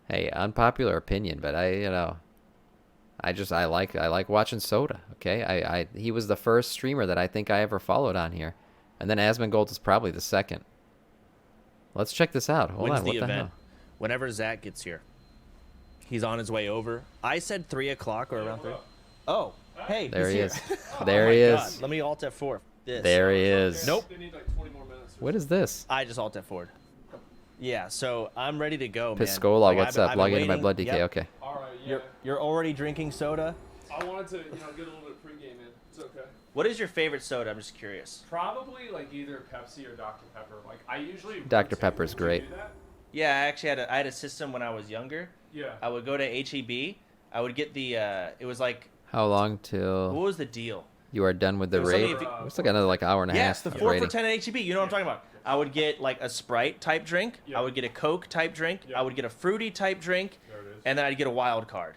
Hey, unpopular opinion, but I like watching Soda. Okay, he was the first streamer that I think I ever followed on here, and then Asmongold is probably the second. Let's check this out. Hold When's on, the what the event? hell? Whenever Zach gets here. He's on his way over. I said 3 o'clock or around 3. Oh, hey, There he here. is. There he God. is. Let me alt F4. This. There he is. Nope. They need like 20 more minutes. What is this? I just alt F4'd. Yeah, so I'm ready to go, man. Piscola, Like, what's I've up? been Log into my waiting. blood DK. Yep. Okay. All right, yeah. You're already drinking soda? I wanted to, get a little bit of pregame in. It's okay. What is your favorite soda? I'm just curious. Probably like either Pepsi or Dr. Pepper. Like I usually. Dr. Pepper's Would you great. do that? Yeah, I actually I had a system when I was younger. Yeah. I would go to HEB. I would get the it was like, How long what till was the deal? you are done with the It was raid? something, Looks like another like hour and a Yes, half the of 4 raiding. for 10 at HEB. You know what I'm talking about? I would get like a Sprite type drink. Yeah. I would get a Coke type drink. Yeah. I would get a fruity type drink, There it is. and then I'd get a wild card.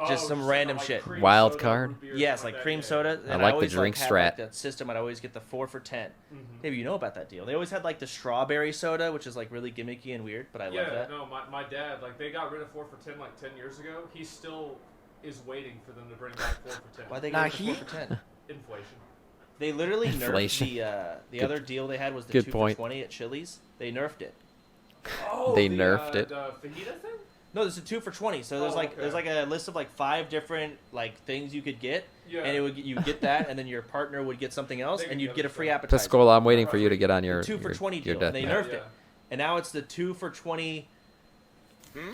Just some random like shit. cream Wild soda, card? root beer, Yes, something like that, cream yeah. soda. I And like the always, drink had, strat. Like, that system, I'd always get the 4 for 10. Mhm. Maybe you know about that deal. They always had like the strawberry soda, which is like really gimmicky and weird, but I love that. No, my dad, like they got rid of 4 for 10 like 10 years ago. He still is waiting for them to bring back 4 for 10. Why they got 4 for 10? Inflation. They literally Inflation. nerfed the Good- other deal they had was the good 2 point. for 20 at Chili's. They nerfed it. Oh, They nerfed it. The fajita thing? No, there's a 2 for 20. So there's Oh, like okay. there's like a list of like 5 different like things you could get, Yeah. and it would you get that, and then your partner would get something else, They and could you'd get get a other free stuff. appetizer. Piscola, I'm waiting for you to get on your The 2 for 20 your deal. death And they match. nerfed it, and now it's the 2 for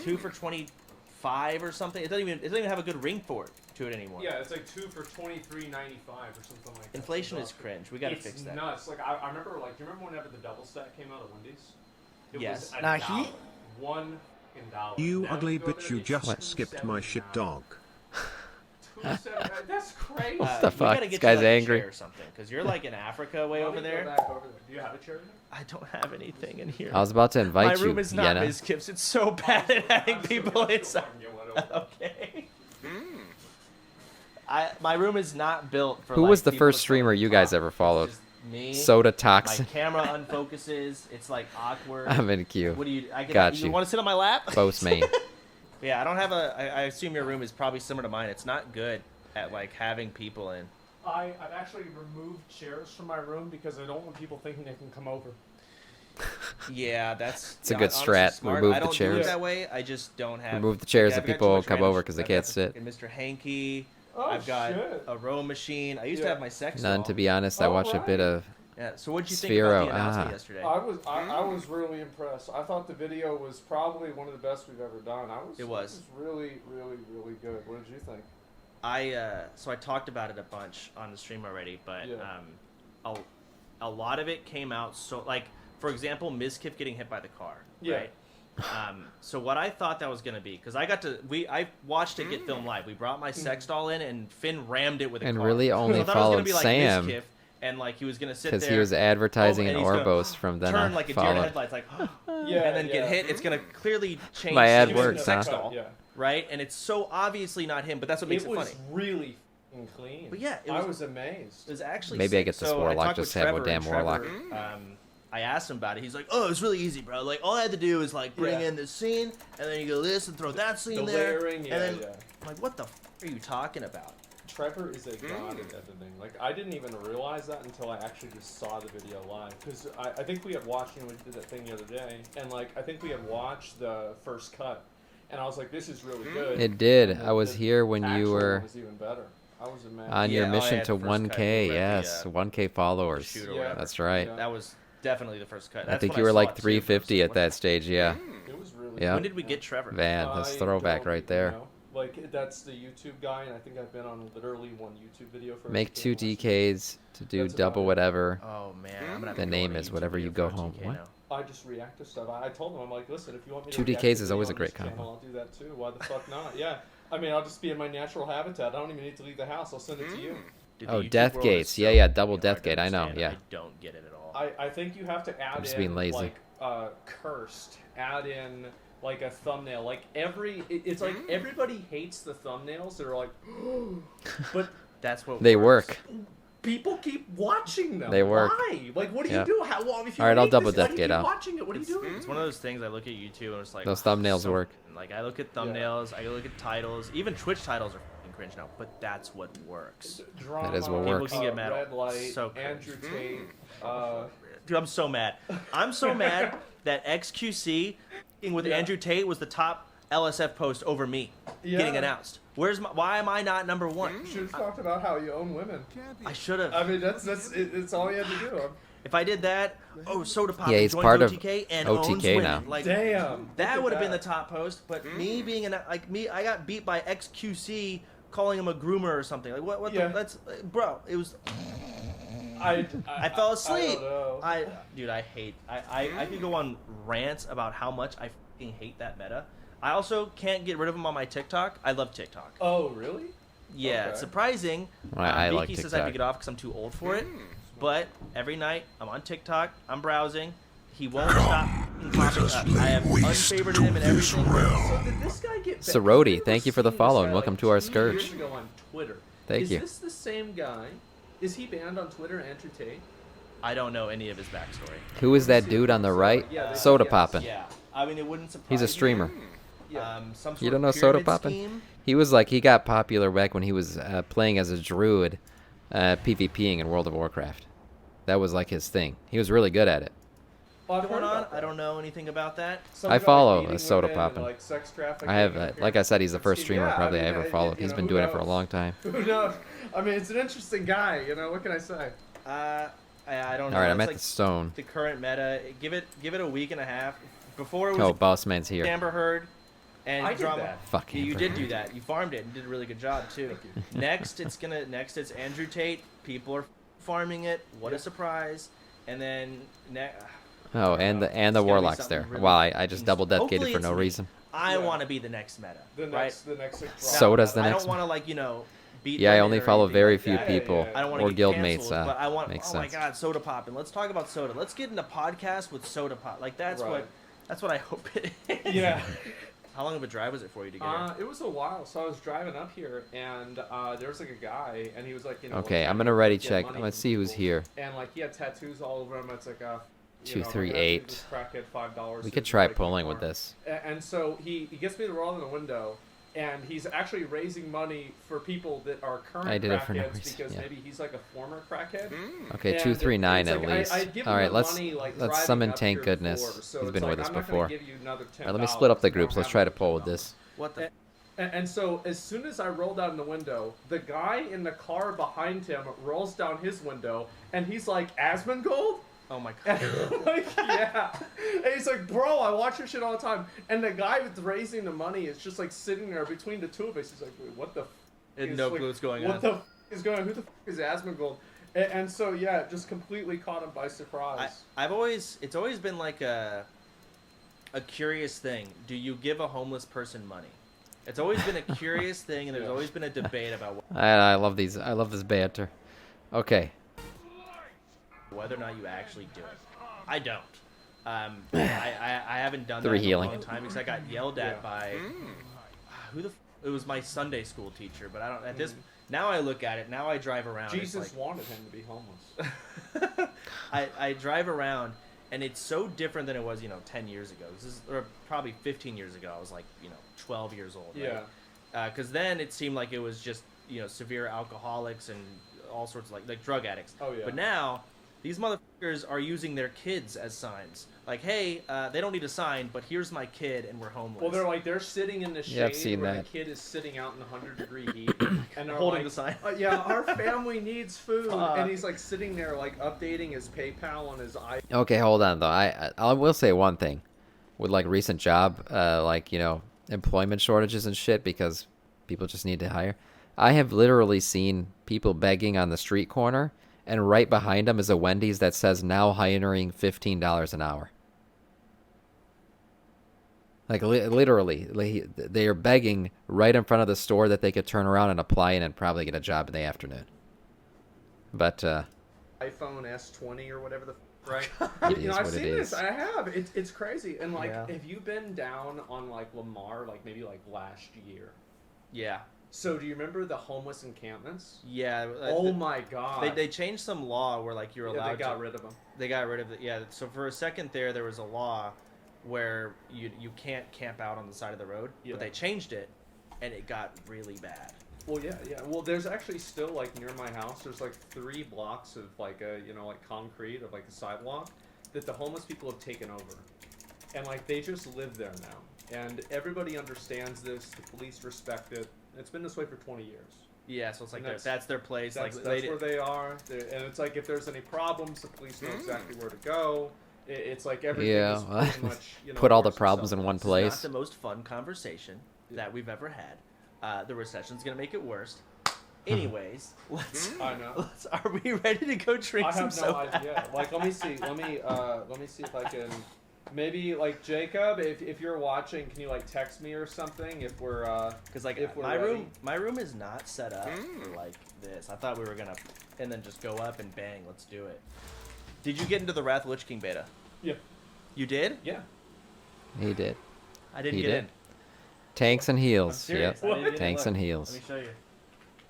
2 for 25 or something. It doesn't even have a good ring for it to it anymore. Yeah, it's like 2 for 23.95 or something like that. Inflation It's is cringe. We gotta fix that. Nuts. Like I remember, like, do you remember whenever the double stack came out at Wendy's? It Yes. was Nah, $1. $1 dollar. You Now ugly go there, bitch, you it's just skipped my shit, $2.79. dog. $2.79. That's crazy. What the We fuck? gotta This get guy's you, like, angry. A chair or something, because you're like in Africa way Let over me go there. back over there. Do you have a chair? I don't have anything in here. I was about to invite My you, room is not Yenna. Ms. Kips. It's so bad at having people inside. Okay. My room is not built for. Who like, was the people first to streamer come you and guys talk. ever followed? It's just me. Soda My Toxin. camera unfocuses. It's like awkward. I'm in queue. What do you? Got you you. want to sit on my lap? Boast main. Yeah, I don't have a. I assume your room is probably similar to mine. It's not good at like having people in. I've actually removed chairs from my room because I don't want people thinking they can come over. Yeah, that's. It's a good honestly strat. smart. Remove I the don't do chairs. it that way. I just don't have. Remove the chairs I've if got people too much come random over 'cause they I've can't got sit. fucking Mr. Hanky. Oh, I've got shit. a row machine. I used to Yeah. have my sex None, doll. to be honest. I watched a bit of. Yeah. So what'd you think about Sphero, the announcement ah. yesterday? I was really impressed. I thought the video was probably one of the best we've ever done. It was. really, really, really good. What did you think? So I talked about it a bunch on the stream already, but Yeah. a lot of it came out so like, for example, Ms. Kip getting hit by the car. Yeah. Right. So what I thought that was gonna be, because I watched it get filmed live. We brought my sex doll in, and Finn rammed it with a And car. really only So I thought it was gonna followed be like Sam. Ms. Kip, and like he was gonna sit Because there he was advertising and an he's gonna Orbos from then turn on. like a deer in the Followed. headlights, like Yeah, and then get hit. It's gonna clearly change My ad scenes in works, the sex huh? doll, Yeah. right? And it's so obviously not him, but that's what makes it was funny. really f***ing clean. But yeah, I was amazed. It was actually Maybe I sick. get this So Warlock, talked just with have a Trevor, damn and Warlock. Trevor, I asked him about it. He's like, "Oh, it's really easy, bro. Like, all I had to do is like bring Yeah. in this scene, and then you go this and throw that scene The there, layering, yeah, and then yeah. I'm like, what the f are you talking about?" Trevor is a god at editing. Like, I didn't even realize that until I actually just saw the video live. Because I think we had watched, we did that thing the other day, and, like, I think we had watched the first cut, and I was like, this is really good. It did. And I was here when you actual were one was even better. I was amazed. on your Yeah, mission yeah, to the first cut, 1K. you were at the, Yes, 1K followers. shoot or Yeah. whatever. That's right. Yeah. That was definitely the first cut. I That's think when you were saw like it, too, 350 at first. that stage. Yeah. It was really Yeah. When did we get Trevor? Man, that's I throwback don't right there. know. Like, that's the YouTube guy, and I think I've been on literally one YouTube video for Make the 2 last week. DKs to do That's about double it. whatever. Oh man, I'm gonna have The to go name on a is YouTube whatever video you go for home. GK What? now. I just react to stuff. I told him, I'm like, listen, if you want me to 2 react DKs to is video always a on great this channel, combo. I'll do that too. Why the fuck not? Yeah. I mean, I'll just be in my natural habitat. I don't even need to leave the house. I'll send it to you. Dude, the Oh, YouTube Death world is Gates. so Yeah, yeah, double fucking Death hard to Gate. I know, understand. yeah. I don't get it at all. I think you have to add just in, being lazy. like, cursed. Add in, like, a thumbnail. Like, it's like everybody hates the thumbnails. They're like, but That's what They works. work. people keep watching them. They work. Why? Like, what do Yeah. you do? How, well, if you All right, I'll hate double this, why Death do you Gate keep out. watching it? What are you doing? It's one of those things I look at YouTube and it's like Those thumbnails work. Like I look at thumbnails, I look at titles. Even Twitch titles are fucking cringe now, but that's what works. Drama, That is what People works. can get mad. Red light, So cringe. Andrew Tate. Dude, I'm so mad. I'm so mad that XQC with Yeah. Andrew Tate was the top LSF post over me getting Yeah. announced. Why am I not number one? You should have talked about how you own women. I should have. I mean, it's all you had to do. If I did that, Sodapoppin Yeah, he's joins part of OTK and OTK owns women. now. Like, Damn. that would have been the top post. But me being I got beat by XQC calling him a groomer or something. Like what? Yeah. That's bro. It was. I fell asleep. I don't know. Dude, I hate. I could go on rants about how much I fucking hate that meta. I also can't get rid of him on my TikTok. I love TikTok. Oh, really? Yeah, Okay. it's surprising. I like Vicky says I have to TikTok. get off because I'm too old for it. But every night I'm on TikTok. I'm browsing. He won't stop popping up. I have unfavored him and everything. So did this guy get banned? Sorority, I've thank you never for the seen follow this and guy, welcome like, to our 2 scourge. years ago on Twitter. Thank you. Is this the same guy? Is he banned on Twitter, Andrew Tate? I don't know any of his backstory. Who is that dude on the right? Yeah, Sodapoppin. Yeah, I mean it wouldn't surprise. He's a streamer. Me. Yeah. Some sort You don't know of pyramid Sodapoppin? scheme. He was like, he got popular back when he was playing as a druid, PvPing in World of Warcraft. That was like his thing. He was really good at it. Oh, I've heard Going on? about that. I don't know anything about that. Something I about, follow beating Sodapoppin. women and, like, sex trafficking I have, and like I said, he's the first See, streamer yeah, probably I mean, ever followed. you He's know, been who doing it for a knows? long time. Who knows? I mean, it's an interesting guy. You know, what can I say? I don't know. All right, It's I'm at like the stone. the current meta. Give it a week and a half. Before it was Oh, Boss Man's here. Amber Heard and I did drama. that. Fuck Yeah, you Amber did Heard. do that. You farmed it and did a really good job too. Next it's Andrew Tate. People are farming it. What a Yep. surprise! And then Oh, and the It's gonna be Warlock's something there. really Wow, I just double death gated Hopefully for it's no me. reason. I Yeah. want to be the next meta, The right? next like, So does the I next don't want to beat. Yeah, I women only or follow anything very like few that. people I don't want or to get guild canceled, mates. but I want. Makes oh sense. my God, Sodapoppin. Let's talk about soda. Let's get into podcast with Sodapop. Like that's Right. what I hope it is. Yeah. How long of a drive was it for you to get here? It was a while. So I was driving up here, and there was like a guy, and he was like, Okay, like, I'm gonna ready get check. money I'm gonna from see who's people. here. And like he had tattoos all over him. It's like a 238. This crackhead $5. We could try pulling with this. And so he gets me to roll in the window, and he's actually raising money for people that are current I did it for no crackheads reason, because yeah. maybe he's like a former crackhead. Okay, And 239 it's at like, least. I'd given All right, him let's money, like, let's driving summon up Tank here Goodness. before, so He's it's been like, with us I'm not gonna before. give you another All right, let me split up $10. the I don't groups. Let's have try to another pull with $10. this. What the? And so as soon as I rolled out in the window, the guy in the car behind him rolls down his window, and he's like, Asmongold? Oh my And God. I'm like, yeah. And he's like, bro, I watch your shit all the time. And the guy that's raising the money is just like sitting there between the two of us. He's like, wait, what the f-? And is, no like, clue what's going what on. the f is going on? Who the f is Asmongold? And so, yeah, it just completely caught him by surprise. It's always been like a curious thing. Do you give a homeless person money? It's always been a curious thing, and there's Yeah. always been a debate about I love these. I love this banter. Okay. whether or not you actually do it. I don't. I haven't done that Three in healing. a long time because I got yelled at Yeah. by it was my Sunday school teacher, but I don't at this now I look at it, now I drive around. it's Jesus like, wanted him to be homeless. I drive around and it's so different than it was, 10 years ago. This is or probably 15 years ago. I was like, 12 years old. Yeah. Right? Because then it seemed like it was just, severe alcoholics and all sorts of like drug addicts. Oh, yeah. But now these motherfuckers are using their kids as signs. Like, hey, they don't need a sign, but here's my kid and we're homeless. Well, they're sitting in the shade Yeah, I've seen where that. the kid is sitting out in the 100-degree heat, and they're Holding like, the sign. Yeah, our family needs food, Fuck. and he's like sitting there like updating his PayPal on his iPhone. Okay, hold on though. I will say one thing, with like recent job, employment shortages and shit because people just need to hire. I have literally seen people begging on the street corner, and right behind them is a Wendy's that says now hiring $15 an hour. Like literally, they are begging right in front of the store that they could turn around and apply in and probably get a job in the afternoon. But iPhone S20 or whatever the It I've is what it seen is. this. I have. It's crazy. And like, Yeah. have you been down on like Lamar, like maybe like last year? Yeah. So do you remember the homeless encampments? Yeah. Oh my god. They changed some law where like you're allowed. They got rid of them. They got rid of it. Yeah. So for a second there was a law where you can't camp out on the side of the road, but they changed it, and it got really bad. Well, yeah. Well, there's actually still like near my house. There's like 3 blocks of like a like concrete of like a sidewalk that the homeless people have taken over, and like they just live there now, and everybody understands this. The police respect it. It's been this way for 20 years. Yeah, so it's like that's their place. That's like where they are, and it's like if there's any problems, the police know exactly where to go. It's like everything is pretty much, put all the problems in one place. It's not the most fun conversation that we've ever had. The recession's gonna make it worse. Anyways, I know. Are we ready to go drink some soda? I have no idea. Like, let me see. Let me see if I can. Maybe like Jacob, if you're watching, can you like text me or something if we're because like if we're my room is not set up for like this. I thought we were gonna and then just go up and bang, let's do it. Did you get into the Wrath of Lich King beta? Yeah. You did? Yeah. He did. I didn't get in. Tanks and heals. Yep. Tanks and heals. Let me show you.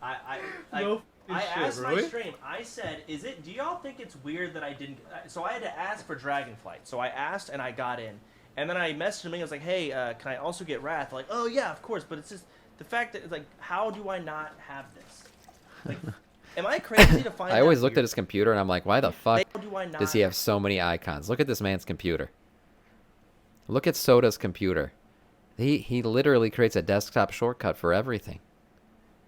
I Shit, asked really? my stream. I said, do y'all think it's weird that I didn't? So I had to ask for Dragonflight. So I asked and I got in. And then I messaged him. I was like, hey, can I also get Wrath? Like, oh yeah, of course. But it's just the fact that it's like, how do I not have this? Like, am I crazy to find? I always looked at his computer and I'm like, why the fuck do does he have so many icons? Look at this man's computer. Look at Soda's computer. He literally creates a desktop shortcut for everything.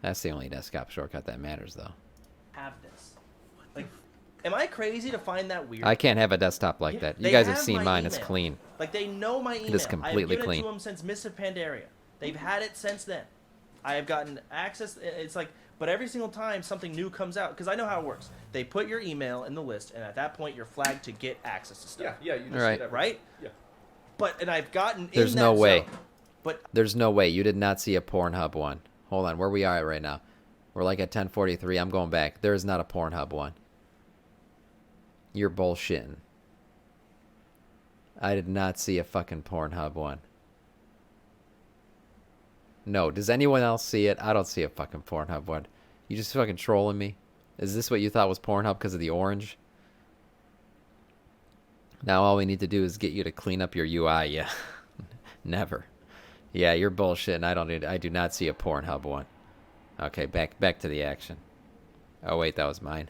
That's the only desktop shortcut that matters, though. Have this. Like, am I crazy to find that weird? I can't have a desktop like that. You They guys have have seen my mine. It's email. clean. Like, they know my email. It is completely I've given clean. it to them since Mists of Pandaria. They've had it since then. I have gotten access. It's like, but every single time something new comes out, because I know how it works. They put your email in the list, and at that point, you're flagged to get access to stuff. Yeah. You just Right. did everything. Right? Yeah. And I've gotten. There's in no that way. zone. But There's no way. You did not see a Pornhub one. Hold on. Where we are at right now. We're like at 10:43. I'm going back. There is not a Pornhub one. You're bullshitting. I did not see a fucking Pornhub one. No. Does anyone else see it? I don't see a fucking Pornhub one. You just fucking trolling me? Is this what you thought was Pornhub because of the orange? Now all we need to do is get you to clean up your UI. Yeah. Never. Yeah, you're bullshitting. I do not see a Pornhub one. Okay, back to the action. Oh wait, that was mine.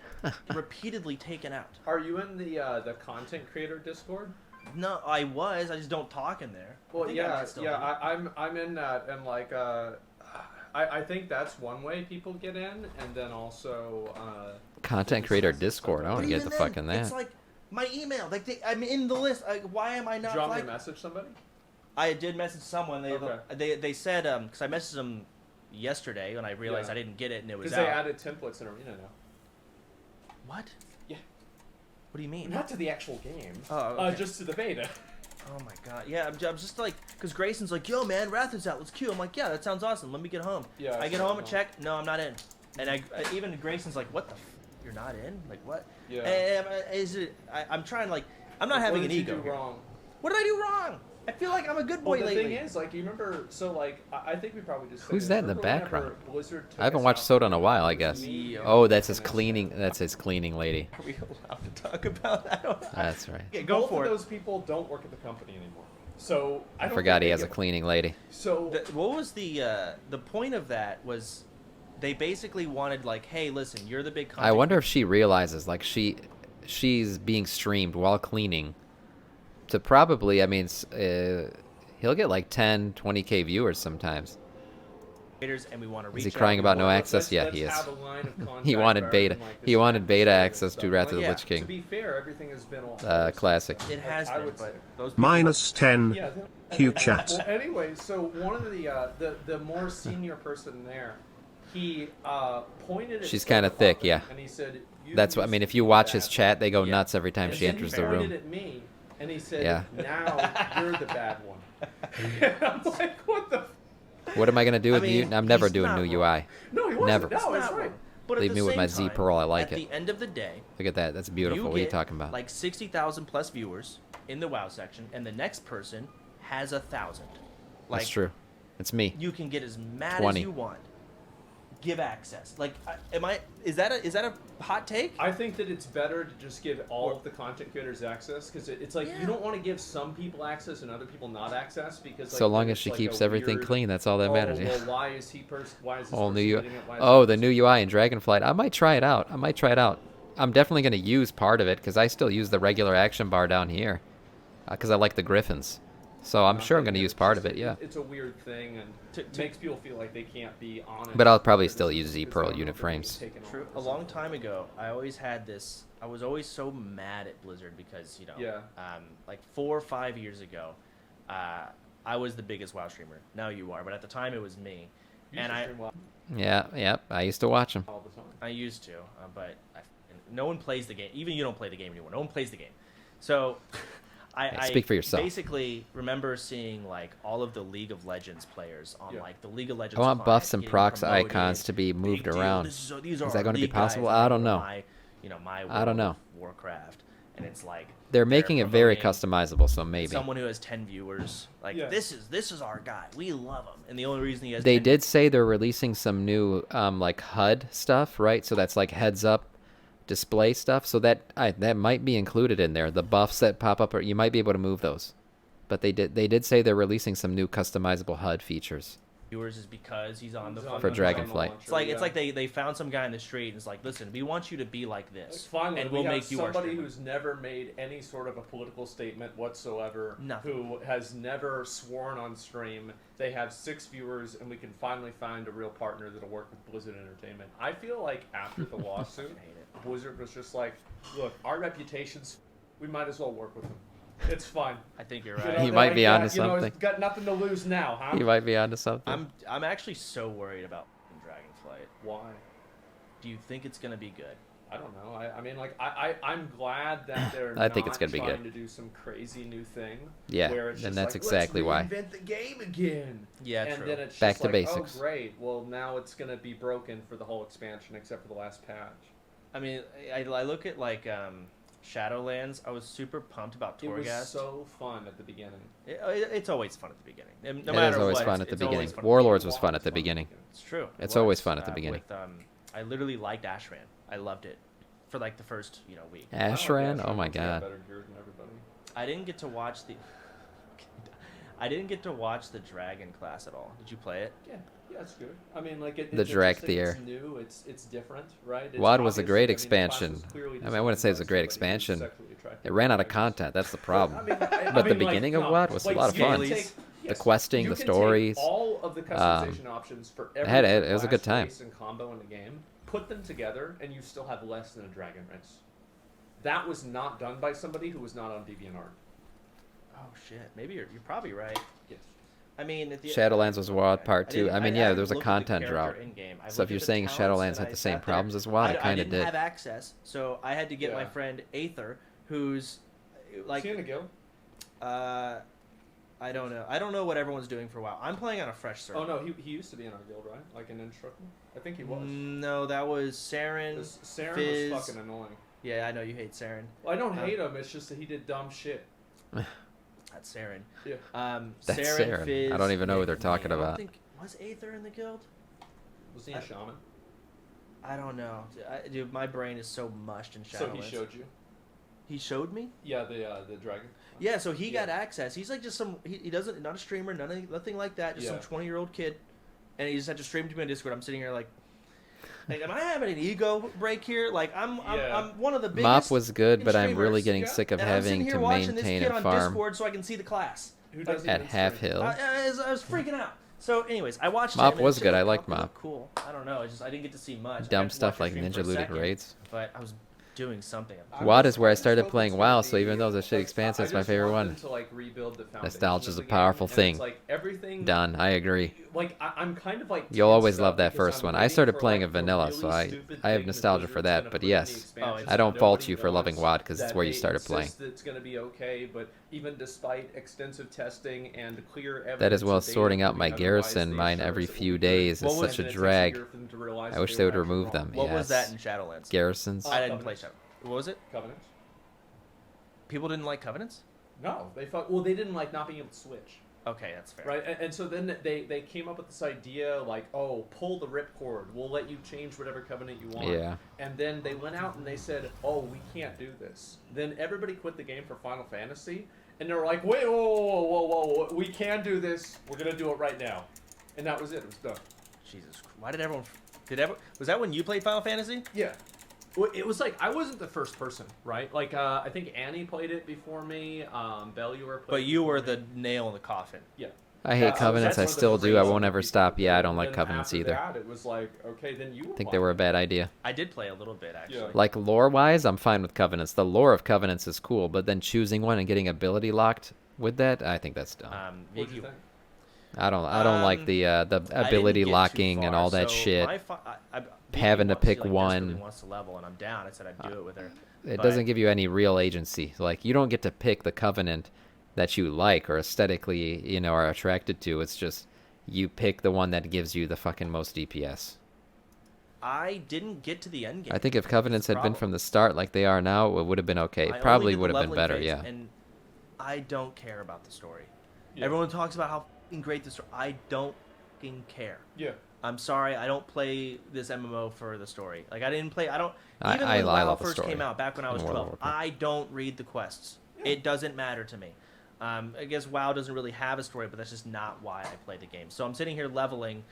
repeatedly taken out. Are you in the content creator Discord? No, I was. I just don't talk in there. Well, I'm in that, and like I think that's one way people get in, and then also Content creator Discord. I want to get Even the fuck in then, that. It's like my email. Like I'm in the list. Like, why am I not? Do you want me like, to message somebody? I did message someone. Okay. They said because I messaged them yesterday when I realized I didn't get it and it was Because out. they added templates in Arena now. What? Yeah. What do you mean? Not to the actual game. Oh, okay. Just to the beta. Oh my god. Yeah, I'm just like, because Grayson's like, yo man, Wrath is out. Let's queue. I'm like, yeah, that sounds awesome. Let me get home. Yeah. I get home and check. No, I'm not in. And I even Grayson's like, what the? You're not in? Like what? Yeah. And, I'm trying like, I'm not having an ego. What did you do wrong? What did I do wrong? I feel like I'm a good boy Well, the lately. thing is, like, you remember, so, like, I think we probably just... Who's that in the background? Blizzard I haven't watched Soda in a while, I guess. Oh, that's his cleaning. That's his cleaning lady. Are we allowed to talk about that? That's right. Yeah, go Both for of it. those people don't work at the company anymore. So, I don't Forgot think he they has a get- cleaning lady. So... What was the point of that was they basically wanted like, hey, listen, you're the big company. I wonder if she realizes like she's being streamed while cleaning. To probably, I mean, he'll get like 10, 20K viewers sometimes. And we want to reach Is he crying about no access? Yeah, let's he is. have a line of contact He wanted for beta. everything like this He wanted beta and access stuff. to Wrath of the Yeah, Lich To King. be fair, everything has been all... Classic. It has I been, would but say. those people, -10 Yeah, Q chat. Well, anyway, so one of the more senior person there, he pointed at She's kinda thick, Sodapoppin, yeah. and he said, That's what I used mean. to If you be watch bad his one." chat, they go Yeah. nuts every time And she then enters he the pointed room. at me, and he said, Yeah. "Now you're the bad one." And I'm like, "What the?" What am I gonna do with you? I'm never he's doing not new wrong. UI. No, he wasn't. Never. No, it's not right. wrong. But Leave at me the with my same Z Pearl. I like at it. the end of the day, Look at that. That's beautiful. What are you get talking about? like 60,000 plus viewers in the WoW section, and the next person has 1,000. Like, That's true. It's me. You can get as mad 20. as you want. give access. Like, is that a hot take? I think that it's better to just give all of the content creators access because it's like you don't want to give some people access and other people not access because like, So long as it's she like keeps a everything weird, clean, that's all that matters. well, Yeah. why is he why is this Oh, person new getting it? Why is oh, this the new UI in Dragonflight. I might try it out. I'm definitely going to use part of it because I still use the regular action bar down here because I like the griffins. So I'm sure I'm going to use part of it, yeah. It's a weird thing and makes people feel like they can't be honest. But I'll probably still use Z Pearl unit frames. True. A long time ago, I always had this. I was always so mad at Blizzard because like 4 or 5 years ago, I was the biggest WoW streamer. Now you are, but at the time it was me. Yeah, I used to watch them. All the time. I used to, but no one plays the game. Even you don't play the game anymore. No one plays the game. So I speak for yourself. Basically remember seeing like all of the League of Legends players on like the League of Legends. I want client buffs and getting procs promoted. icons to be moved Big deal. around. These Is are that our going to be league guys. possible? And I don't know. My I don't know. World of Warcraft, and it's like They're making it very promoting customizable, so maybe. someone who has 10 viewers. Like this is our guy. We love him, and the only reason he has They 10 did say they're releasing some new like HUD stuff, right? So that's like heads up display stuff. So that might be included in there. The buffs that pop up, or you might be able to move those. But they did say they're releasing some new customizable HUD features. viewers is because he's on the For Dragonflight. It's like they found some guy in the street and it's like, listen, we want you to be like this, Finally, and we'll we have make you our somebody streamer. who's never made any sort of a political statement whatsoever, Nothing. who has never sworn on stream. They have 6 viewers, and we can finally find a real partner that'll work with Blizzard Entertainment. I feel like after the lawsuit, hate it. Blizzard was just like, look, our reputations, we might as well work with them. It's fine. I think you're You right. know, He they're might like, be yeah, onto you know, something. it's got nothing to lose now, huh? You might be onto something. I'm actually so worried about Dragonflight. Why? Do you think it's gonna be good? I don't know. I mean, like, I'm glad that they're I think it's gonna be trying good. to do some crazy new thing. Yeah, where it's and just that's like, exactly why. Let's reinvent the game again. Yeah, and true. then it's Back just to like, basics. Oh, great. Well, now it's gonna be broken for the whole expansion except for the last patch. I mean, I look at like Shadowlands. I was super pumped about It was Torghast. so fun at the beginning. It's always fun at the beginning. No It matter is always what, fun at the it's always beginning. fun. Warlords was fun at the beginning. It's true. It's It always was, fun at the beginning. With, I literally liked Ashran. I loved it for like the first week. Ashran? Wow, Oh my Ashran's got god. better gear than everybody. I didn't get to watch the. I didn't get to watch the Dragon class at all. Did you play it? Yeah, it's good. I mean, like The it's just that Drakthir. It's new. It's different, right? It's WoD was a obvious- great I mean, the expansion. class was clearly I mean, I wouldn't say it was a designed great by somebody who's expansion. sexually attracted It to ran out of dragons. content. That's the problem. I mean, But the like, beginning of no, WoD was a like, lot of you can fun. take- yes, questing, you the can take stories, all of the customization options for every it was a good class, time. race, and combo in the game. Put them together, and you still have less than a dragon race. That was not done by somebody who was not on DeviantArt. Oh shit. Maybe you're probably right. Yes. I mean, at the, Shadowlands was WoD Part 2. I mean, yeah, there was a haven't looked at the content character drought. in-game. I So if looked you're at the saying talents Shadowlands and had I the same sat there. problems as WoD, it kind I of didn't did. have access, so I had to get my Yeah. friend Aether, who's like, Is he in the guild? I don't know. I don't know what everyone's doing for WoW. I'm playing on a fresh server. Oh no, he used to be in our guild, right? Like an instructor. I think he was. No, that was Saren. Saren Fizz. was fucking annoying. Yeah, I know you hate Saren. Well, I don't hate him. It's just that he did dumb shit. That's Saren. Yeah. That's Saren, Saren. Fizz, I don't even know who they're Nick, talking I don't about. think, was Aether in the guild? Was he a shaman? I don't know. Dude, my brain is so mushed in Shadowlands. So he showed you? He showed me? Yeah, the dragon. Yeah, so he got Yeah. access. He's like just some. He doesn't, not a streamer, nothing like that. Just Yeah. some 20-year-old kid, and he just had to stream to me on Discord. I'm sitting here like, am I having an ego break here? Like I'm one of the biggest. Mop was good, but I'm really streamers, getting yeah. sick of and I'm sitting having here to watching this maintain kid and on farm Discord so I can see the class. Who doesn't at even Half stream? Hill. I was freaking out. So, anyways, I watched. Mop him, and was it's good. just I like, liked oh, Mop. Cool. I don't know. I didn't get to see much. I Dumb got to stuff watch like your stream ninja for a looted second, raids. But I was doing something. WoD is where I started playing WoW, so even though it's a shit expansion, it's my favorite one. To, like, rebuild the foundation Nostalgia's of a the powerful game, and thing. It's like everything. Done. I agree. Like I'm kind of like. You'll always tensed love up that because first I'm one. I waiting started for, playing like, it the vanilla, really so I stupid have thing that nostalgia for Blizzard's that. gonna But put in the yes, expansion I don't that fault nobody you for loving wants, WoD because it's that where you they started playing. insist that it's going to be okay, but even despite extensive testing and clear evidence, That as well as data sorting out my proving otherwise, garrison, they mine assure every us it will few be good. days is What was- such a And it takes drag. year for them to realize I that wish they they were would actually remove wrong. them. What was that Yes. in Shadowlands? Garrisons. I didn't play Shadow. What was it? Covenants? People didn't like Covenants? No, they thought. Well, they didn't like not being able to switch. Okay, that's fair. Right, and so then they came up with this idea like, oh, pull the ripcord. We'll let you change whatever covenant you want. Yeah. And then they went out and they said, oh, we can't do this. Then everybody quit the game for Final Fantasy, and they were like, wait, whoa, we can do this. We're gonna do it right now. And that was it. It was done. Jesus, why did everyone? Was that when you played Final Fantasy? Yeah. Well, it was like I wasn't the first person, right? Like I think Annie played it before me. Belluar played. But you before were me. the nail in the coffin. Yeah. I hate So covenants. that's I one of the still do. I crazy won't ever people stop. Yeah, I don't and like then covenants after either. That, it was like, okay, then you. I think they were a bad idea. I did play a little bit actually. Yeah. Like lore-wise, I'm fine with covenants. The lore of covenants is cool, but then choosing one and getting ability locked with that, I think that's dumb. What'd you think? I don't like the I didn't ability get too locking and far, all that so shit. Having to pick one. She wants to level, and I'm down. I said I'd do it with her. It But doesn't give you any real agency. Like, you don't get to pick the covenant that you like or aesthetically, are attracted to. It's just you pick the one that gives you the fucking most DPS. I didn't get to the end game. I think if covenants had been from the start like they are now, it would have been okay. I Probably only did the would have been leveling better, phase, yeah. And I don't care about the story. Yeah. Everyone talks about how fucking great the story. I don't fucking care. Yeah. I'm sorry, I don't play this MMO for the story. Like I didn't play. I don't. I Even when WoW love the first story came out, back when I was in World of 12, Warcraft. I don't read the quests. Yeah. It doesn't matter to me. I guess WoW doesn't really have a story, but that's just not why I play the game. So I'm sitting here leveling,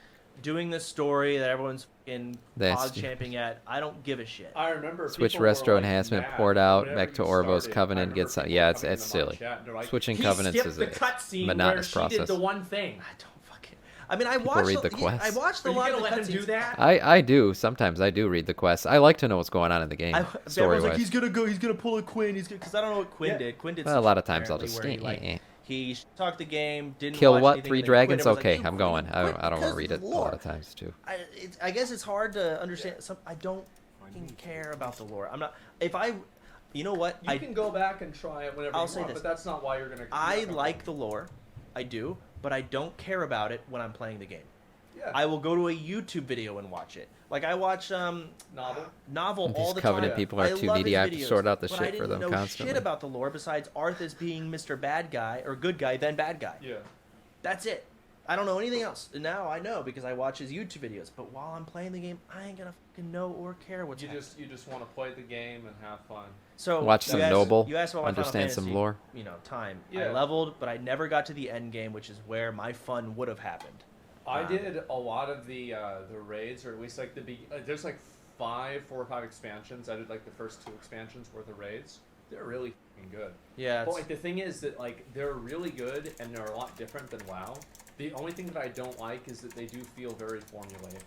doing this story that everyone's in That's- pog champing at. I don't give a shit. I remember Switch people were, Resto like, enhancement mad poured out whenever back to you Orvo's started. Covenant I remember gets people yeah, coming it's into my silly. chat and they're like, Switching he covenants skipped is the a cutscene monotonous where she did process. the one thing. I don't fucking. I mean, I People watched. read the Yeah, I quests. watched Are a you lot gonna of the let him do cutscenes. that? I do. Sometimes I do read the quests. I like to know what's going on in the game, Everyone's story-wise. like, he's gonna pull a Quinn. Because I don't know what Quinn Yeah. did. Quinn did. Well, a some lot shit of times I'll apparently just where he talked the game, didn't kill watch what anything, 3 and then quit. dragons. Everyone's like, Okay, "You I'm quit- going. you I quit don't want because to read of it a lore." lot of times too. I guess it's hard to understand. I don't fucking care about the lore. I'm not. If I, you know what? You can go back and try it whenever I'll you say want, this. but that's not why you're gonna. I like the lore, I do, but I don't care about it when I'm playing the game. Yeah. I will go to a YouTube video and watch it. Like I watch novel These all the Covenant time. people are I too love his needy. I have to videos, sort out the but shit I for didn't them know constantly. shit about the lore besides Arthas being Mr. Bad Guy or good guy, then bad guy. Yeah. That's it. I don't know anything else. And now I know because I watch his YouTube videos. But while I'm playing the game, I ain't gonna fucking know or care what's happening. You just want to play the game and have fun. So Watch you some asked- Noble, you asked about my understand Final some Fantasy, lore. Time. Yeah. I leveled, but I never got to the end game, which is where my fun would have happened. I did a lot of the raids, or at least like there's like 4 or 5 expansions. I did like the first 2 expansions worth of raids. They're really fucking good. Yeah. But like the thing is that like they're really good and they're a lot different than WoW. The only thing that I don't like is that they do feel very formulaic.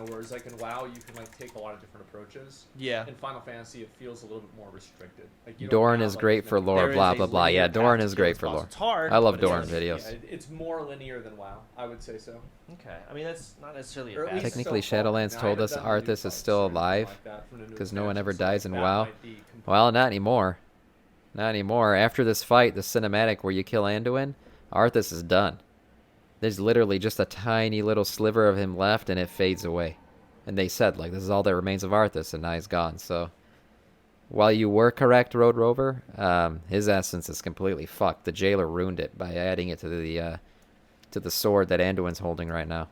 Whereas like in WoW you can like take a lot of different approaches. Yeah. In Final Fantasy it feels a little bit more restricted. Like you don't Dorn have, is like, great as for many- lore, There is blah a blah blah. linear Yeah, path Dorn to is kill great this for boss. lore. It's hard. I love but it's Dorn linear. videos. Yeah, it's more linear than WoW. I would say so. Okay. I mean that's not necessarily a Or at bad least thing. Technically, so far. Shadowlands Now, I told haven't us done the new Arthas is fights still or anything alive like that from the new because no one ever expansion, so dies in that WoW. might be completely Well, not anymore. Not anymore. After this fight, the cinematic where you kill Anduin, Arthas is done. There's literally just a tiny little sliver of him left, and it fades away. And they said, like, this is all that remains of Arthas, and now he's gone. So, while you were correct, Road Rover, his essence is completely fucked. The jailer ruined it by adding it to the sword that Anduin's holding right now.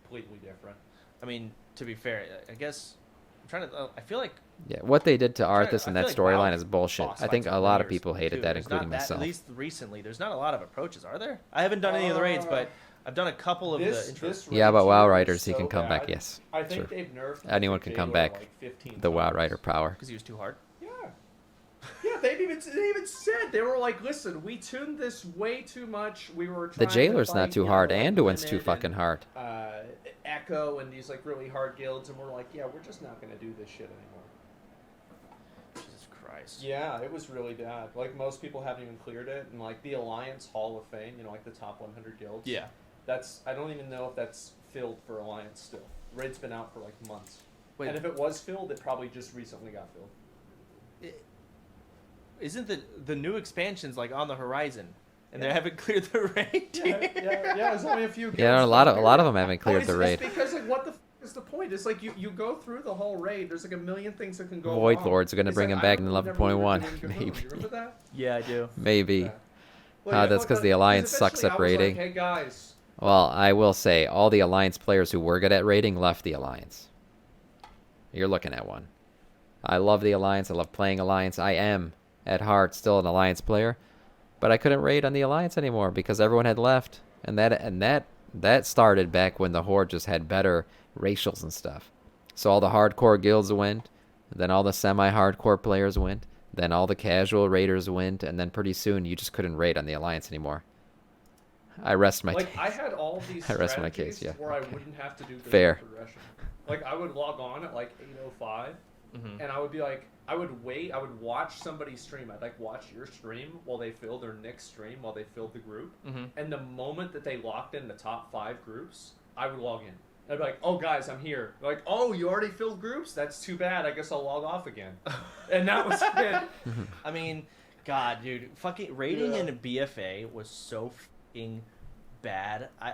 completely different. I mean, to be fair, I guess I'm trying to. I feel like Yeah, what they did to I Arthas in feel that like storyline WoW is bullshit. boss I think fights a are lot of layers, people hated too. that, There's including not that, myself. At least recently, there's not a lot of approaches, are there? I haven't done any of the raids, but I've done a couple of the intros. Yeah, raid but WoW tier is Riders, he so can come back, bad. yes. I think Sure. they've nerfed Anyone the can come jailer, back. like 15 The WoW times. Rider power. Because he was too hard. Yeah. Yeah, they even said, they were like, listen, we tuned this way too much. We were trying The to jailer's fight, not too you know, hard. like Anduin's too Limit fucking and, hard. Echo and these like really hard guilds, and we're like, yeah, we're just not gonna do this shit anymore. Jesus Christ. Yeah, it was really bad. Like most people haven't even cleared it, and like the Alliance Hall of Fame, like the top 100 guilds. Yeah. I don't even know if that's filled for Alliance still. Raid's been out for like months. Wait, And if it was filled, it probably just recently got filled. isn't the new expansions like on the horizon, and they haven't cleared the raid? Yeah. There's only a few. Yeah, guilds a lot left. of them haven't cleared the raid. It's because like what the is the point? It's like you go through the whole raid. There's like a million things that can go Void wrong. Lords are gonna It's bring like, him I back in remember whenever we were 11.1, doing Gahul. maybe. You remember that? Yeah, I do. Maybe. Yeah. Well, yeah, That's fuck because that, the Alliance eventually sucks at I was raiding. Like, hey guys, Well, I will say, all the Alliance players who were good at raiding left the Alliance. You're looking at one. I love the Alliance. I love playing Alliance. I am, at heart, still an Alliance player. But I couldn't raid on the Alliance anymore because everyone had left. And that started back when the Horde just had better racials and stuff. So all the hardcore guilds went. Then all the semi-hardcore players went. Then all the casual raiders went. And then pretty soon you just couldn't raid on the Alliance anymore. I rest my like case. I had all these I rest my strategies case, yeah. where Okay. I wouldn't have to do the Fair. progression. Like I would log on at like 8:05, and I would be like, I would wait, I would watch somebody stream. I'd like watch your stream while they filled, or Nick's stream while they filled the group. And the moment that they locked in the top 5 groups, I would log in. I'd be like, oh guys, I'm here. They're like, oh, you already filled groups? That's too bad. I guess I'll log off again. And that was it. I mean, God, dude, fucking raiding in BFA was so fucking bad. Oh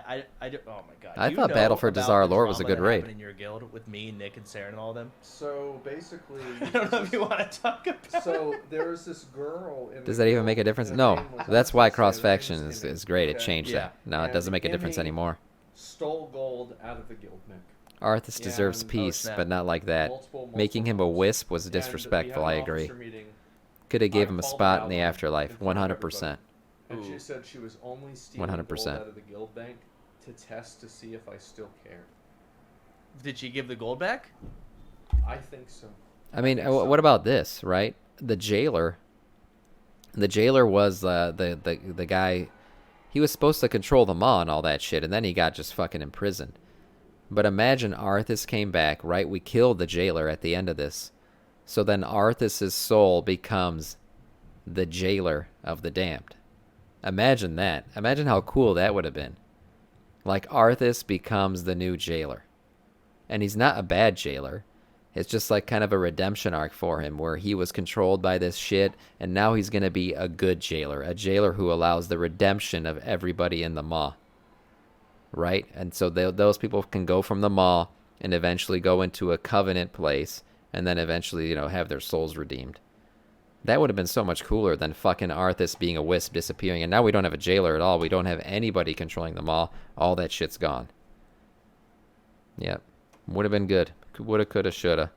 my God. I You thought know Battle for about Desire the Lore was a drama good that raid. happened in your guild with me, Nick, and Sarah, and all of them. So basically, I don't know if you want to talk about. so there was this girl. Does that even make a difference? No. That's why cross-faction is great. It changed Yeah. that. No, it And doesn't make a difference Emmy anymore. Stole gold out of the guild, Nick. Arthas deserves And- peace, snap. but not like that. Multiple Making him a times. wisp was And we disrespectful, had I an agree. officer meeting, Could have gave I him a called spot her in the out in afterlife, front of 100%. and she Ooh. said she was only stealing 100%. gold out of the guild bank to test to see if I still cared. Did she give the gold back? I think so. I mean, think so. what about this, right? The jailer was the guy. He was supposed to control the maw and all that shit, and then he got just fucking imprisoned. But imagine Arthas came back, right? We killed the jailer at the end of this. So then Arthas's soul becomes the jailer of the damned. Imagine that. Imagine how cool that would have been. Like, Arthas becomes the new jailer. And he's not a bad jailer. It's just like kind of a redemption arc for him where he was controlled by this shit, and now he's going to be a good jailer. A jailer who allows the redemption of everybody in the maw. Right? And so those people can go from the maw and eventually go into a covenant place and then eventually, have their souls redeemed. That would have been so much cooler than fucking Arthas being a wisp disappearing. And now we don't have a jailer at all. We don't have anybody controlling the maw. All that shit's gone. Yep. Would have been good. Woulda, coulda, shoulda.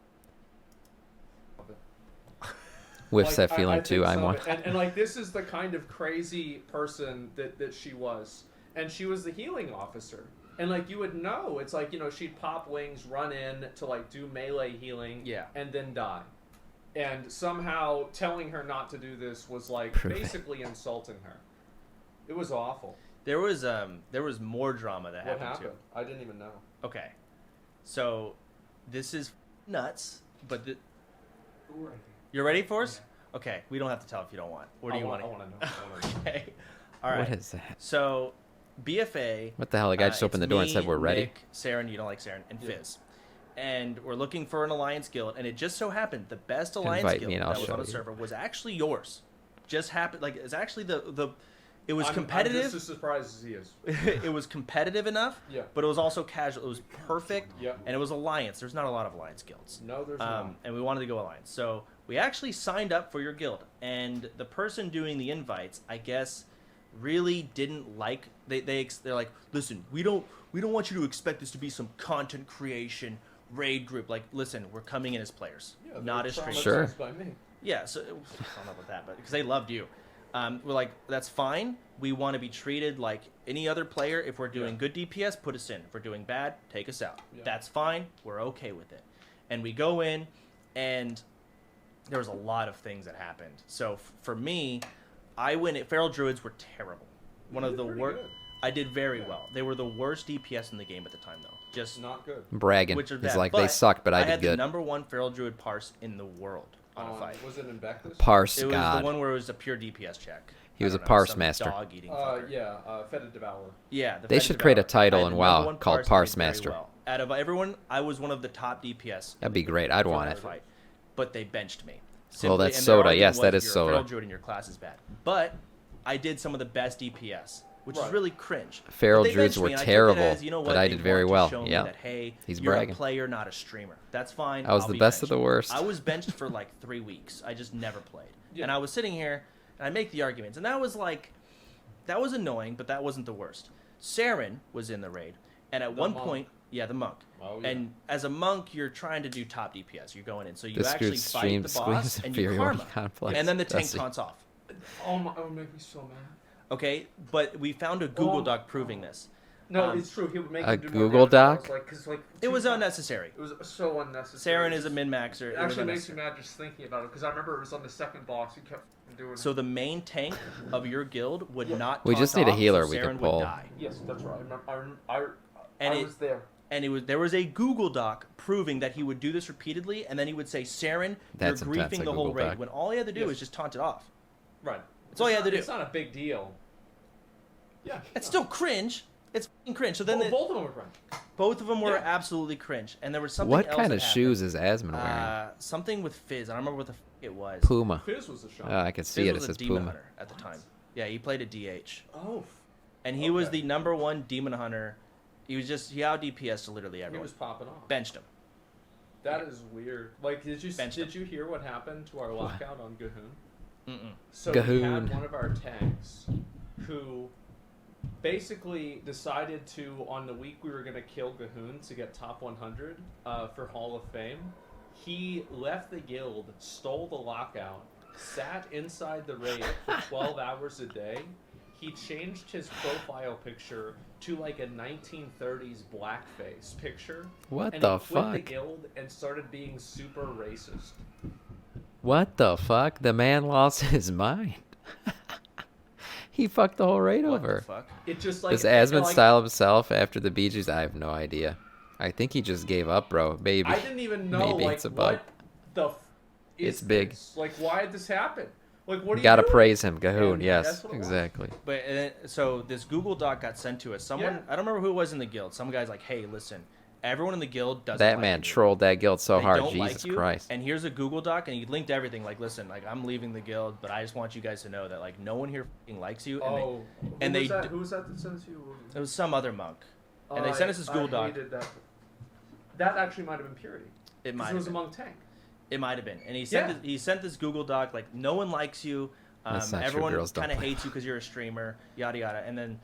Whiffs Like, that feeling I too. think I'm some one. of it. And like this is the kind of crazy person that she was. And she was the healing officer. And like you would know, it's like, she'd pop wings, run in to like do melee healing, Yeah. and then die. And somehow telling her not to do this was like Prove it. basically insulting her. It was awful. There was more drama that What happened happened? I didn't even know. too. Okay, so this is nuts, but you're ready for us? Okay, we don't have to tell if you don't want. Or do you want I to? want to know. I wanna know. Okay, all right. What is that? So, BFA. What the hell? The guy just opened the it's door and me, said we're ready. Nick, Saren, you don't like Saren, and Yeah. Fizz. And we're looking for an alliance guild, and it just so happened the best alliance Invite guild me and I'll that was show on the you. server was actually yours. Just happened, like it's actually it was I'm competitive. just as surprised as he is. It was competitive enough, Yeah. but it was also casual. It was perfect, Yeah. and it was alliance. There's not a lot of alliance guilds. No, there's not. And we wanted to go alliance, so we actually signed up for your guild. And the person doing the invites, I guess, really didn't like. They're like, listen, we don't want you to expect this to be some content creation raid group. Like, listen, we're coming in as players, Yeah, not they're as streamers. Sure. traumatized by me. Yeah, so I don't know about that, but because they loved you. We're like, that's fine. We want to be treated like any other player. If we're doing Yeah. good DPS, put us in. If we're doing bad, take us out. Yeah. That's fine. We're okay with it. And we go in, and there was a lot of things that happened. So for me, I went. Feral Druids were terrible. One You of did the pretty worst. good. I did very Yeah. well. They were the worst DPS in the game at the time, though. Just Not good. Bragging. which is He's bad. like, they sucked, but I had did good. the #1 Feral Druid parse in the world on a fight. Was it in Beckless? Parse It was God. the one where it was a pure DPS check. He was I a don't know, parse some master. Dog eating Yeah, Fetid Devourer. Yeah. They should create a title in WoW called Parse Parse Master. Out of everyone, I was one of the top DPS. That'd be great. I'd for want that it. fight, but they benched me. Well, that's and their Soda. argument Yes, that was is you're a Feral Soda. Druid and your class is bad. But I did some of the best DPS, which is Right. really cringe. Feral But they Druids benched were me, and I took it terrible, as, you know but what, I they did very want to well. show me Yeah. that, hey, He's you're bragging. a player, not a streamer. That's fine. I was I'll the be best of benched. the worst. I was benched for like 3 weeks. I just never played. Yeah. And I was sitting here, and I make the arguments. And that was like that was annoying, but that wasn't the worst. Saren was in the raid, and at The one monk. point, yeah, the monk. Oh, yeah. And as a monk, you're trying to do top DPS. You're going in, so you This actually dude fight streams the boss Squeeze and you inferiority karma, complex. and then the tank Does he? taunts off. Oh my, it would make me so mad. Okay, but we found a Google Doc proving this. No, Um, it's true. He would make a him do more Google damage. Doc? Like, 'cause, like, It was 2 times- unnecessary. It was so unnecessary. Saren is a min-maxer. It It was actually makes me unnecessary. mad just thinking about it because I remember it was on the second boss. He kept doing. So the main tank of your guild would Yeah. not. We taunt just need a off, healer so we Saren could would pull. die. Yes, that's right. And I it- was there. And there was a Google Doc proving that he would do this repeatedly, and then he would say, "Saren, That's you're intense, griefing a the whole Google raid." Doc. When all he had to do Yes. was just taunt it off. Right. That's all you had to do. It's not a big deal. Yeah. It's still cringe. It's f***ing cringe. So then Both of them were cringe. both of them were Yeah. absolutely cringe, and there was something What else kind that of happened. shoes is Asmon wearing? Something with Fizz. I don't remember what the f- it was. Puma. Fizz was a shot. I can see Fizz it. It was a says demon Puma. hunter at the time. Yeah, he played a DH, Oh. and he was Okay. the #1 demon hunter. He out DPS'd literally He everyone. was popping off. Benched him. That is weird. Like, did you Bench did you hear what happened to our lockout on Gahoon? Mm-mm. So we Gahoon. had one of our tanks who basically decided to, on the week we were going to kill Gahoon to get top 100 for Hall of Fame, he left the guild, stole the lockout, sat inside the raid for 12 hours a day. He changed his profile picture to like a 1930s blackface picture. What and the he quit the fuck? guild and started being super racist. What the fuck? The man lost his mind. He fucked the whole raid What the over. fuck? It just like Does Asmon like, style himself after the Bee Gees? I have no idea. I think he just gave up, bro. Maybe. I didn't even know Maybe like it's a bug. what the is It's big. this? Like why did this happen? Like what do You gotta you do? praise him, Gahoon. And Yes, that's what it was. exactly. But so this Google Doc got sent to us. Someone Yeah. I don't remember who it was in the guild. Some guy's like, "Hey, listen, everyone in the guild doesn't That like man you. trolled that guild so They hard. don't Jesus like you, Christ. And here's a Google Doc, and he linked everything. Like, listen, like I'm leaving the guild, but I just want you guys to know that like no one here f***ing likes you. And Oh, and they who was that sent to you? it was some other monk, and they sent us this Google I Doc. hated that. That actually might have been Purity. It 'Cause might it was have a been. monk tank. It might have been. And he sent Yeah. he sent this Google Doc like no one likes you. That's not true. Everyone Girls don't kind of play. hates you because you're a streamer. Yada yada. And then,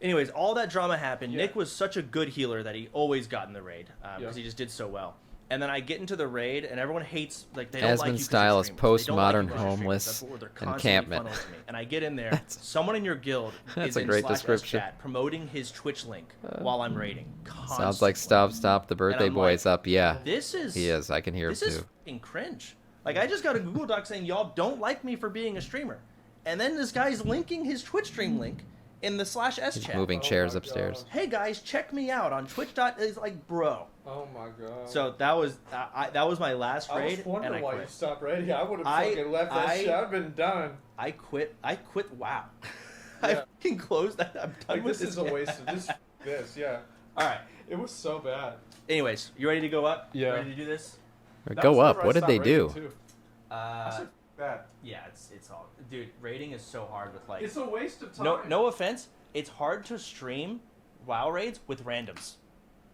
anyways, all that drama happened. Yeah. Nick was such a good healer that he always got in the raid because Yeah. he just did so well. And then I get into the raid, and everyone hates like they don't like you. Asmon's 'cause style you're is streamers. They don't like you postmodern, 'cause you're streamers. homeless, That's what they're constantly encampment. funneling to me. And I get in there. That's- Someone in your guild That's is a in great /S description. chat promoting his Twitch link while I'm raiding. Sounds like Constantly. stop the birthday I'm boy like, is up. Yeah, This is he is. I can hear him this is too. fucking cringe. Like I just got a Google Doc saying y'all don't like me for being a streamer, and then this guy's linking his Twitch stream link in the /S He's chat. moving Oh chairs my upstairs. Hey guys, check me out on Twitch. Is like, bro. Oh my god. So that was that was my last I raid, was wondering and I why you quit. stopped raiding. I would have I- fucking left that I- shit. I've been done. I quit. Wow. I Yeah. fucking closed that. I'm done Like with this is a waste of this. Yeah. All right. It was so bad. Anyways, you ready to go up? Yeah. Ready to do this? That Go was up. whenever I What did they stopped raiding, do? too. I said that. Yeah, it's all. Dude, raiding is so hard with like. It's a waste of time. No offense, it's hard to stream WoW raids with randoms,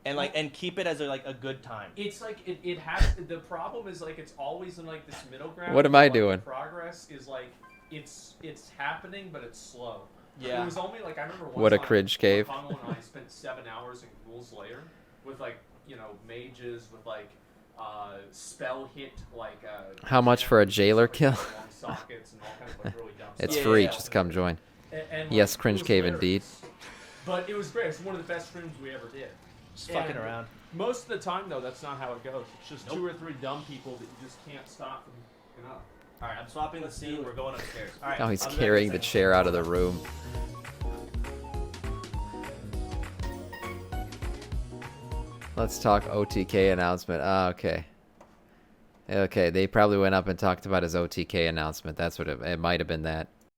and like and keep it as a good time. It's like it has. The problem is like it's always in like this middle ground. What am where, I like, the doing? progress is like it's happening, but it's slow. Yeah. It was only like I remember. One What a time, cringe cave. Connell and I spent 7 hours in Ghoul's Lair with like mages with like spell hit like. How much for a jailer kill? Long sockets and all kinds of like really dumb It's stuff. free. yeah. Just come join. And, Yes, like, cringe it was cave hilarious. indeed. But it was great. It's one of the best streams we ever did. Just fucking And around. Most of the time, though, that's not how it goes. It's just Nope. 2 or 3 dumb people that you just can't stop from hooking up. All right, I'm swapping the scene. We're going upstairs. All right. Oh, he's I'll be back in a carrying the second. chair out of the room. Let's talk OTK announcement. Ah, okay. Okay, they probably went up and talked about his OTK announcement. That's what it might have been that.